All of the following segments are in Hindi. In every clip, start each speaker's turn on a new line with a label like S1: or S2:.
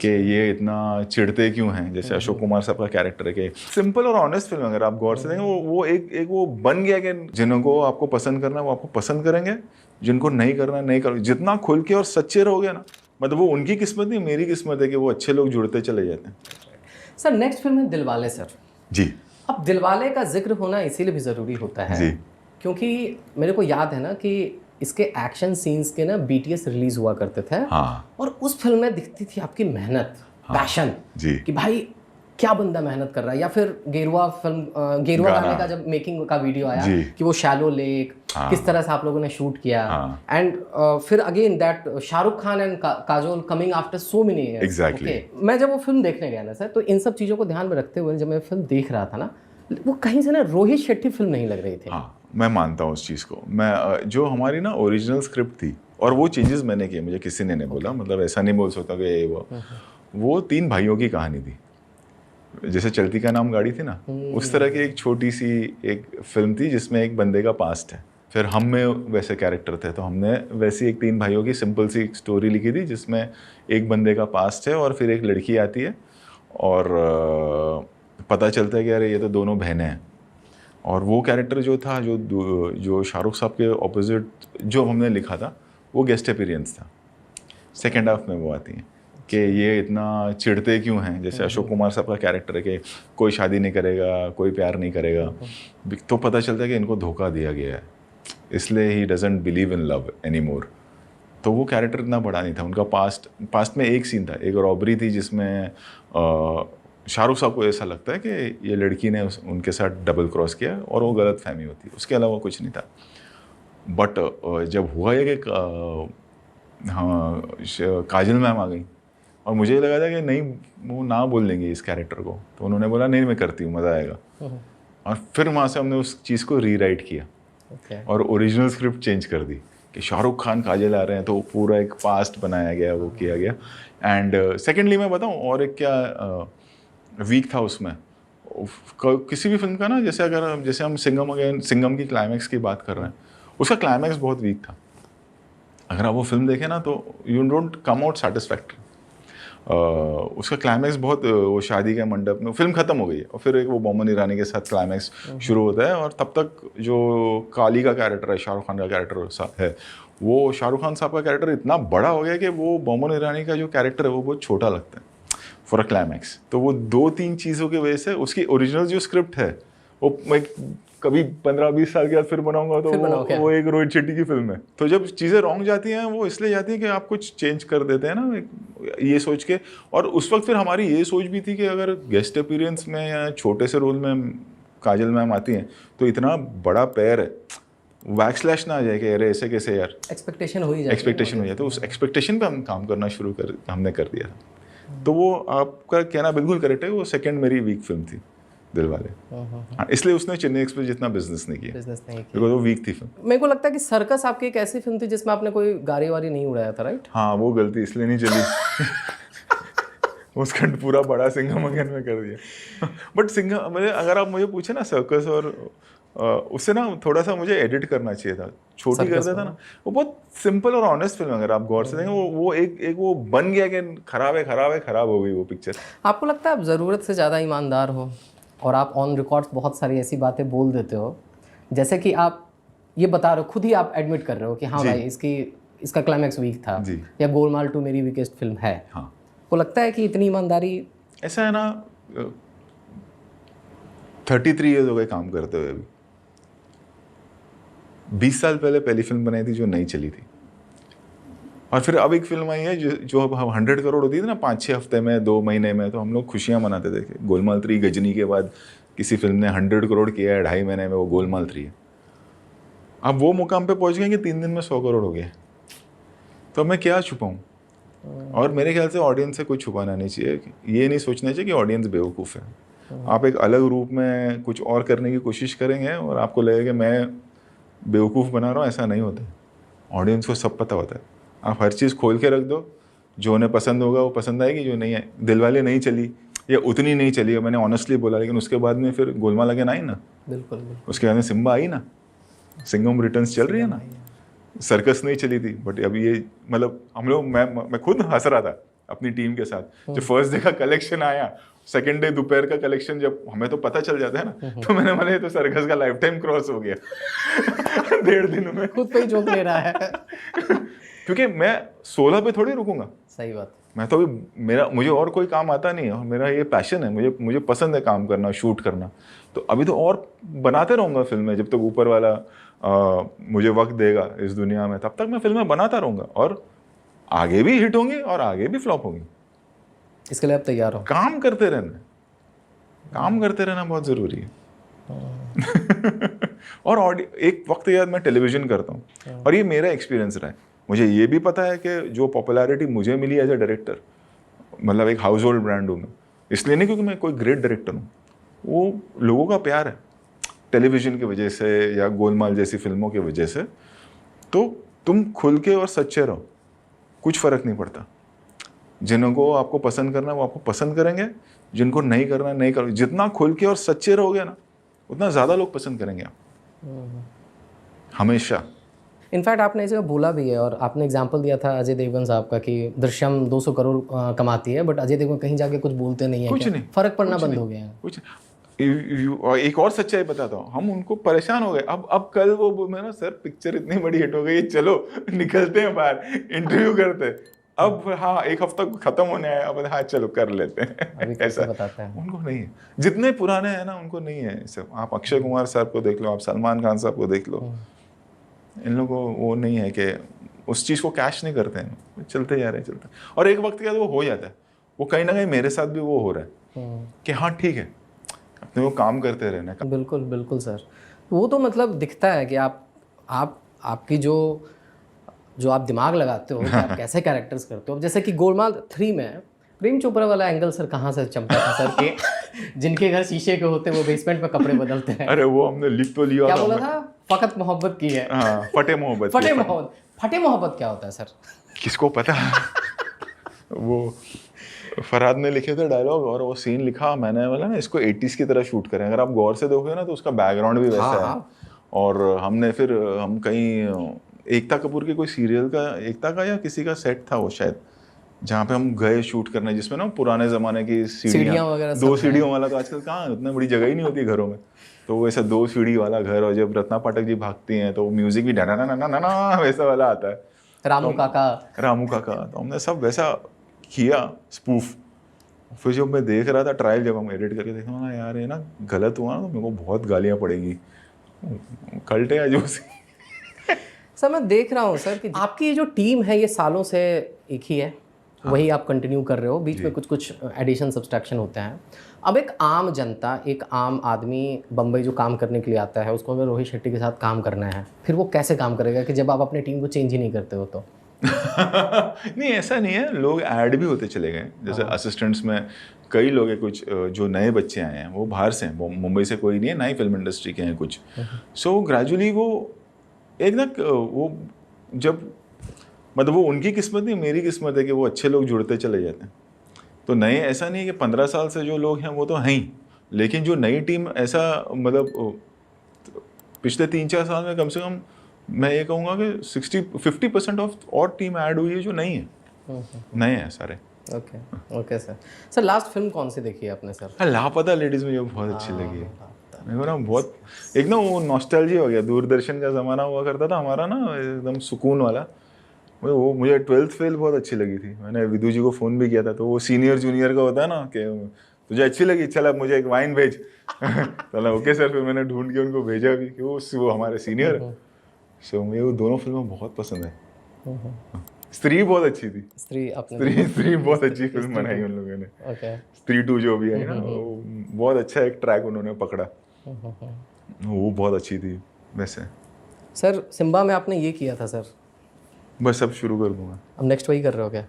S1: कि ये इतना चिढ़ते क्यों हैं, जैसे अशोक कुमार साहब का कैरेक्टर है कि सिंपल और ऑनेस्ट फिल्म अगर आप गौर से देखें वो एक वो बन गया कि जिनको आपको पसंद करना है वो आपको पसंद करेंगे, जिनको नहीं करना नहीं करो। जितना खुल के और सच्चे रहोगे ना, मतलब वो उनकी किस्मत नहीं मेरी किस्मत है कि वो अच्छे लोग जुड़ते चले जाते हैं।
S2: सर नेक्स्ट फिल्म है दिलवाले सर
S1: जी।
S2: अब दिलवाले का जिक्र होना इसीलिए भी ज़रूरी होता है
S1: जी।
S2: क्योंकि मेरे को याद है ना कि इसके एक्शन सीन्स के ना बीटीएस रिलीज हुआ करते थे।
S1: हाँ।
S2: और उस फिल्म में दिखती थी आपकी मेहनत, पैशन।
S1: जी।
S2: कि भाई क्या बंदा मेहनत कर रहा है। या फिर गेरुआ फिल्म गेरुआ गाने का जब मेकिंग का वीडियो आया कि वो शैलो लेक किस तरह से आप लोगों ने शूट किया। एंड फिर again that Shahrukh Khan and Kajol coming after so many years.
S1: Exactly.
S2: मैं जब वो फिल्म देखने गया ना सर, तो इन सब चीज़ों को ध्यान में रखते हुए जब मैं फिल्म देख रहा था ना, वो कहीं से ना रोहित शेट्टी फिल्म नहीं लग रही थी।
S1: हाँ, मैं मानता हूँ उस चीज़ को। मैं जो हमारी ना ओरिजिनल स्क्रिप्ट थी और वो चेंजेस मैंने किए, मुझे किसी ने नहीं बोला, मतलब ऐसा नहीं बोल सकता कि वो 3 भाइयों की कहानी थी। जैसे चलती का नाम गाड़ी थी ना, उस तरह की एक छोटी सी एक फिल्म थी जिसमें एक बंदे का पास्ट है। फिर हम में वैसे कैरेक्टर थे तो हमने वैसी एक 3 भाइयों की सिंपल सी स्टोरी लिखी थी जिसमें एक बंदे का पास्ट है और फिर एक लड़की आती है और पता चलता है कि अरे ये तो दोनों बहनें हैं। और वो कैरेक्टर जो था जो शाहरुख साहब के ऑपोजिट जो हमने लिखा था वो गेस्ट अपीयरेंस था। सेकेंड हाफ में वो आती हैं कि ये इतना चिढ़ते क्यों हैं, जैसे अशोक कुमार साहब का कैरेक्टर है कि कोई शादी नहीं करेगा, कोई प्यार नहीं करेगा, तो पता चलता है कि इनको धोखा दिया गया है, इसलिए he doesn't believe in love any more. तो वो कैरेक्टर इतना बड़ा नहीं था। उनका पास्ट में एक सीन था, एक रॉबरी थी जिसमें शाहरुख साहब को ऐसा लगता है कि ये लड़की ने उनके साथ डबल क्रॉस किया और वो गलत फहमी होती है, उसके अलावा कुछ नहीं था। बट जब हुआ ये कि हाँ काजल मैम आ गई और मुझे लगा था कि नहीं वो ना बोल देंगे इस कैरेक्टर को, तो उन्होंने बोला नहीं मैं करती हूँ, मज़ा आएगा। और फिर वहाँ से हमने उस चीज़ को रीराइट किया और ओरिजिनल स्क्रिप्ट चेंज कर दी कि शाहरुख खान काजल आ रहे हैं, तो पूरा एक पास्ट बनाया गया, वो किया गया। एंड सेकेंडली मैं बताऊँ और एक क्या वीक था उसमें किसी भी फिल्म का ना, जैसे हम सिंघम की क्लाइमैक्स की बात कर रहे हैं, उसका क्लाइमैक्स बहुत वीक था। अगर आप वो फिल्म देखें ना तो you don't come out satisfactory. उसका क्लाइमैक्स बहुत, वो शादी के मंडप में फिल्म ख़त्म हो गई है और फिर एक वो बोमन ईरानी के साथ क्लाइमैक्स शुरू होता है और तब तक जो काली का कैरेक्टर है, शाहरुख खान का कैरेक्टर है, वो शाहरुख खान साहब का कैरेक्टर इतना बड़ा हो गया कि वो बोमन ईरानी का जो कैरेक्टर है वो बहुत छोटा लगता है फॉर अ क्लाइमैक्स। तो वो 2-3 चीज़ों की वजह से उसकी ओरिजिनल जो स्क्रिप्ट है वो मैं कभी 15-20 साल के बाद फिर बनाऊंगा तो वो एक रोहित शेट्टी की फिल्म है। तो जब चीज़ें रॉन्ग जाती हैं वो इसलिए जाती हैं कि आप कुछ चेंज कर देते हैं ना ये सोच के। और उस वक्त फिर हमारी ये सोच भी थी कि अगर गेस्ट अपीयरेंस में या छोटे से रोल में काजल मैम आती हैं तो इतना बड़ा पैर है, वैक्सलैश ना आ जाए कि अरे ऐसे कैसे यार, एक्सपेक्टेशन हो जाए। तो उस एक्सपेक्टेशन पे हम काम करना हमने कर दिया था। तो वो आपका कहना बिल्कुल करेक्ट है, वो सेकंड मेरी वीक फिल्म थी दिलवाले। हाँ, इसलिए उसने चेन्नई एक्सप्रेस जितना बिजनेस नहीं किया बिकॉज़ वो वीक थी फिल्म।
S2: मेरे को लगता है कि सर्कस आपकी एक ऐसी फिल्म थी जिसमें आपने कोई गाड़ी वारी नहीं उड़ाया था, राइट?
S1: हाँ, वो गलती इसलिए नहीं चली उसका पूरा बड़ा सिंघम अगेन में कर दिया। बट सिंघम मतलब अगर आप मुझे पूछे ना सर्कस और उससे ना थोड़ा सा मुझे एडिट करना चाहिए था, छोटी कर देता ना। वो बहुत सिंपल और ऑनेस्ट फिल्म अगर आप गौर से देखें वो एक वो बन गया कि खराब हो गई वो पिक्चर।
S2: आपको लगता है आप ज़रूरत से ज़्यादा ईमानदार हो और आप ऑन रिकॉर्ड बहुत सारी ऐसी बातें बोल देते हो, जैसे कि आप ये बता रहे हो, खुद ही आप एडमिट कर रहे हो कि हाँ भाई इसका क्लाइमैक्स वीक था या गोलमाल 2 मेरी वीकेस्ट फिल्म है।
S1: हाँ,
S2: को लगता है कि इतनी ईमानदारी,
S1: ऐसा है ना 33 ईयर्स हो गए काम करते हुए, अभी 20 साल पहले पहली फिल्म बनाई थी जो नहीं चली थी और फिर अब एक फिल्म आई है जो अब 100 करोड़ होती थी ना 5-6 हफ्ते में 2 महीने में, तो हम लोग खुशियाँ मनाते थे। गोलमाल 3 गजनी के बाद किसी फिल्म ने 100 करोड़ किया है 2.5 महीने में, वो गोलमाल 3 है। अब वो मुकाम पे पहुंच गए कि 3 दिन में 100 करोड़ हो गए, तो मैं क्या छुपाऊँ। और मेरे ख्याल से ऑडियंस से कुछ छुपाना नहीं चाहिए, ये नहीं सोचना चाहिए कि ऑडियंस बेवकूफ़ है। आप एक अलग रूप में कुछ और करने की कोशिश करेंगे और आपको लगेगा कि मैं बेवकूफ़ बना रहा हूँ, ऐसा नहीं होता है। ऑडियंस को सब पता होता है। आप हर चीज़ खोल के रख दो, जो उन्हें पसंद होगा वो पसंद आएगी, जो नहीं है। दिलवाले नहीं चली या उतनी नहीं चली, मैंने ऑनेस्टली बोला, लेकिन उसके बाद में फिर गोलमाल अगेन आई ना,
S2: बिल्कुल
S1: उसके बाद में सिम्बा आई ना, सिंघम रिटर्न्स चल रही है ना, सर्कस नहीं चली थी। बट अभी ये मतलब हम लोग मैं खुद हंस रहा था अपनी टीम के साथ। जब फर्स्ट डे का कलेक्शन आया, सेकंड डे दोपहर का कलेक्शन, जब हमें तो पता चल जाता है ना, तो मैंने बोला ये तो सर्कस का लाइफ टाइम क्रॉस हो गया 1.5 दिन में।
S2: खुद पे ही जोक ले रहा है
S1: क्योंकि मैं 16 पे थोड़ी रुकूंगा।
S2: सही बात।
S1: मैं तो अभी मुझे और कोई काम आता नहीं है, और मेरा ये पैशन है, मुझे पसंद है काम करना, शूट करना। तो अभी तो और बनाते रहूँगा फिल्में, जब तक ऊपर वाला मुझे वक्त देगा इस दुनिया में, तब तक मैं फिल्में बनाता रहूँगा, और आगे भी हिट होंगी और आगे भी फ्लॉप होंगी।
S2: इसके लिए आप तैयार हो?
S1: काम करते रहना बहुत ज़रूरी है। और एक वक्त याद मैं टेलीविज़न करता हूँ, और ये मेरा एक्सपीरियंस रहा है। मुझे ये भी पता है कि जो पॉपुलैरिटी मुझे मिली एज ए डायरेक्टर, मतलब एक हाउस होल्ड ब्रांड हूँ मैं, इसलिए नहीं क्योंकि मैं कोई ग्रेट डायरेक्टर हूँ, वो लोगों का प्यार है टेलीविज़न की वजह से या गोलमाल जैसी फिल्मों की वजह से। तो तुम खुल के और सच्चे रहो, कुछ फ़र्क नहीं पड़ता। जिनको आपको पसंद करना है वो आपको पसंद करेंगे, जिनको नहीं करना नहीं करो। जितना खुल के और सच्चे रहोगे ना, उतना ज़्यादा लोग पसंद करेंगे आप, हमेशा।
S2: इनफैक्ट आपने इसे बोला भी है, और आपने एग्जांपल दिया था अजय देवगन साहब का कि दृश्यम 200 करोड़ कमाती है, बट अजय देवगन कहीं जाके कुछ बोलते नहीं है,
S1: कुछ नहीं,
S2: फर्क पड़ना बंद हो गया है।
S1: कुछ एक और सच्चाई बताता हूँ, हम उनको परेशान हो गए। अब कल वो मैं ना, सर पिक्चर इतनी बड़ी हिट हो गई, चलो निकलते हैं बाहर, इंटरव्यू करते। अब हाँ, एक हफ्ता खत्म होने आया, अब हाँ चलो कर लेते हैं, ऐसा
S2: बताते हैं।
S1: उनको नहीं है, जितने पुराने हैं ना उनको नहीं है सब। आप अक्षय कुमार साहब को देख लो, आप सलमान खान साहब को देख लो, इन लोगों को वो नहीं है कि उस चीज़ को कैश नहीं करते हैं, चलते जा रहे हैं, चलते। और एक वक्त के बाद वो हो जाता है। वो कहीं ना कहीं मेरे साथ भी वो हो रहा है कि हाँ ठीक है, अपने वो काम करते रहना।
S2: बिल्कुल बिल्कुल सर, वो तो मतलब दिखता है कि आपकी जो आप दिमाग लगाते हो कि आप कैसे कैरेक्टर्स करते हो। जैसे कि गोलमाल 3 में प्रेम चोपड़ा वाला एंगल सर कहाँ से चमका था सर के जिनके घर शीशे के होते हैं वो बेसमेंट में कपड़े बदलते हैं।
S1: अरे वो हमने लिख तो लिया,
S2: क्या बोला था? फकत मोहब्बत की है।
S1: फटे मोहब्बत।
S2: फटे मोहब्बत क्या होता है सर?
S1: किसको पता वो फरहाद ने लिखे थे डायलॉग, और वो सीन लिखा मैंने, वाला ना इसको 80s की तरह शूट करें। अगर आप गौर से देखोगे ना तो उसका बैकग्राउंड भी वैसा है। और हमने फिर हम कहीं एकता कपूर के कोई सीरियल का, एकता का या किसी का सेट था वो शायद, जहाँ पे हम गए शूट करने, जिसमें ना पुराने ज़माने की सीढ़ियाँ, 2 सीढ़ियों वाला, तो आजकल कहाँ उतना बड़ी जगह ही नहीं होती घरों में, तो वैसा 2 सीढ़ी वाला घर। और जब रत्ना पाठक जी भागती हैं तो म्यूजिक भी डाना ना ना ना ना वैसा वाला आता है, रामू काका। तो हमने सब वैसा किया स्पूफ। फिर जब मैं देख रहा था ट्रायल, जब हम एडिट करके देखा ना, यार ये ना गलत हुआ ना तो मेरे को बहुत गालियाँ पड़ेगी, कल्टे है जो
S2: सर मैं देख रहा हूँ सर कि आपकी जो टीम है ये सालों से एक ही है। हाँ। वही आप कंटिन्यू कर रहे हो, बीच में कुछ एडिशन सब्सट्रैक्शन होते हैं। अब एक आम जनता, एक आम आदमी बम्बई जो काम करने के लिए आता है, उसको अगर रोहित शेट्टी के साथ काम करना है, फिर वो कैसे काम करेगा कि जब आप अपनी टीम को चेंज ही नहीं करते हो तो?
S1: नहीं, ऐसा नहीं है, लोग ऐड भी होते चले गए। जैसे असिस्टेंट्स में कई लोग हैं, कुछ जो नए बच्चे आए हैं वो बाहर से हैं, मुंबई से कोई नहीं है, नई फिल्म इंडस्ट्री के हैं कुछ। सो ग्रेजुअली वो एक ना, वो जब मतलब वो उनकी किस्मत नहीं, मेरी किस्मत है कि वो अच्छे लोग जुड़ते चले जाते हैं। तो नए, ऐसा नहीं है कि 15 साल से जो लोग हैं वो तो हैं ही, लेकिन जो नई टीम, ऐसा मतलब पिछले 3-4 साल में कम से कम मैं ये कहूँगा कि 50% ऑफ और टीम ऐड हुई है जो नई है, नए हैं सारे।
S2: ओके सर लास्ट फिल्म कौन सी देखी है आपने सर?
S1: लापता लेडीज़ मुझे बहुत अच्छी लगी है। मेरे को ना बहुत एक ना वो नॉस्टैल्जिया हो गया, दूरदर्शन का ज़माना हुआ करता था हमारा ना, एकदम सुकून वाला। वो मुझे 12th फेल बहुत अच्छी लगी थी। मैंने विदू जी को फ़ोन भी किया था, तो वो सीनियर जूनियर का होता है ना कि तुझे अच्छी लगी, चल अब मुझे एक वाइन भेज चला ओके सर। फिर मैंने ढूंढ के उनको भेजा भी कि वो हमारे सीनियर है। सो मुझे वो दोनों फिल्में बहुत पसंद है। स्त्री बहुत अच्छी थी, स्त्री बहुत अच्छी फिल्म बनाई उन लोगों ने। स्त्री 2 जो भी है ना, वो बहुत अच्छा एक ट्रैक उन्होंने पकड़ा, वो बहुत अच्छी थी। वैसे
S2: सर सिम्बा में आपने ये किया था सर?
S1: बस अब शुरू कर दूंगा।
S2: अब नेक्स्ट वही कर रहे हो क्या?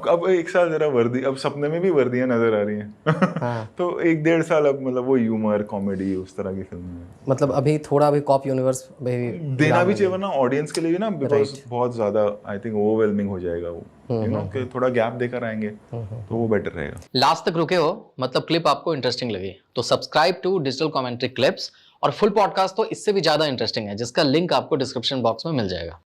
S1: अब 1 साल जरा वर्दी, अब सपने में भी वर्दियाँ नजर आ रही हैं। हाँ। तो 1-1.5 साल अब मतलब वो ह्यूमर कॉमेडी उस तरह की फिल्म है।
S2: मतलब अभी थोड़ा भी कॉप यूनिवर्स
S1: देना भी चाहिए, वरना ऑडियंस के लिए भी ना, बिकॉज बहुत ज्यादा आई थिंक ओवरवेलमिंग हो जाएगा वो, यू नो कि थोड़ा गैप देकर आएंगे तो वो बेटर रहेगा।
S2: लास्ट तक रुके हो, मतलब क्लिप आपको इंटरेस्टिंग लगी तो subscribe to Digital Commentary clips, और फुल पॉडकास्ट तो इससे भी ज्यादा इंटरेस्टिंग है, जिसका लिंक आपको डिस्क्रिप्शन बॉक्स में मिल जाएगा।